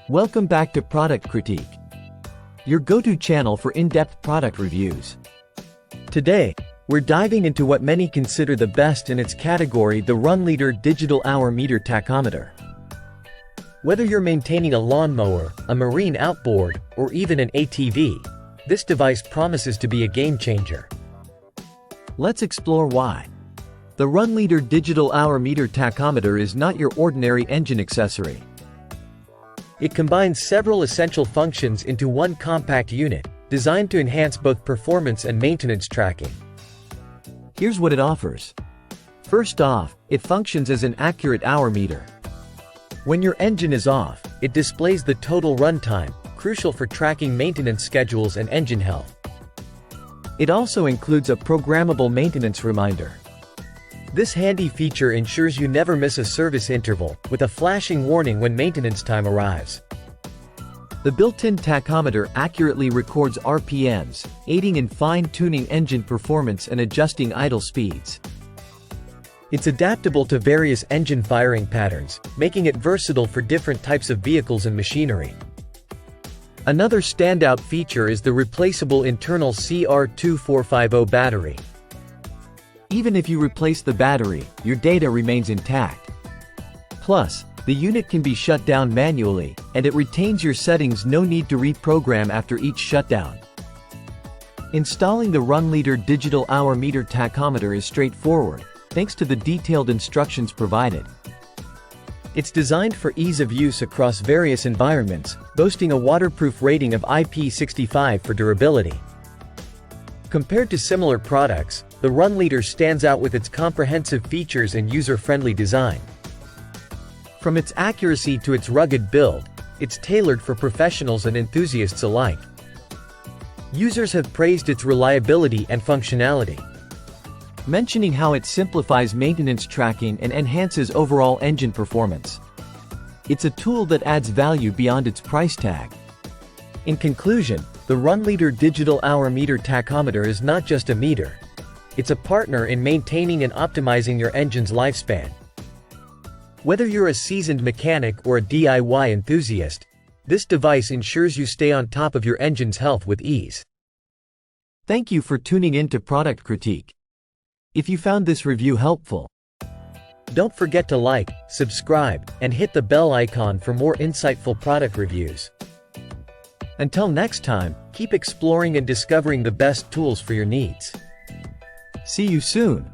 Welcome back to Product Critique, your go-to channel for in-depth product reviews. Today, we're diving into what many consider the best in its category, the Runleader Digital Hour Meter Tachometer. Whether you're maintaining a lawnmower, a marine outboard, or even an ATV, this device promises to be a game-changer. Let's explore why. The Runleader Digital Hour Meter Tachometer is not your ordinary engine accessory. It combines several essential functions into one compact unit, designed to enhance both performance and maintenance tracking. Here's what it offers. First off, it functions as an accurate hour meter. When your engine is off, it displays the total runtime, crucial for tracking maintenance schedules and engine health. It also includes a programmable maintenance reminder. This handy feature ensures you never miss a service interval, with a flashing warning when maintenance time arrives. The built-in tachometer accurately records RPMs, aiding in fine-tuning engine performance and adjusting idle speeds. It's adaptable to various engine firing patterns, making it versatile for different types of vehicles and machinery. Another standout feature is the replaceable internal CR2450 battery. Even if you replace the battery, your data remains intact. Plus, the unit can be shut down manually, and it retains your settings, no need to reprogram after each shutdown. Installing the Runleader Digital Hour Meter Tachometer is straightforward, thanks to the detailed instructions provided. It's designed for ease of use across various environments, boasting a waterproof rating of IP65 for durability. Compared to similar products, the Runleader stands out with its comprehensive features and user-friendly design. From its accuracy to its rugged build, it's tailored for professionals and enthusiasts alike. Users have praised its reliability and functionality, mentioning how it simplifies maintenance tracking and enhances overall engine performance. It's a tool that adds value beyond its price tag. In conclusion, the Runleader Digital Hour Meter Tachometer is not just a meter. It's a partner in maintaining and optimizing your engine's lifespan. Whether you're a seasoned mechanic or a DIY enthusiast, this device ensures you stay on top of your engine's health with ease. Thank you for tuning in to Product Critique. If you found this review helpful, don't forget to like, subscribe, and hit the bell icon for more insightful product reviews. Until next time, keep exploring and discovering the best tools for your needs. See you soon.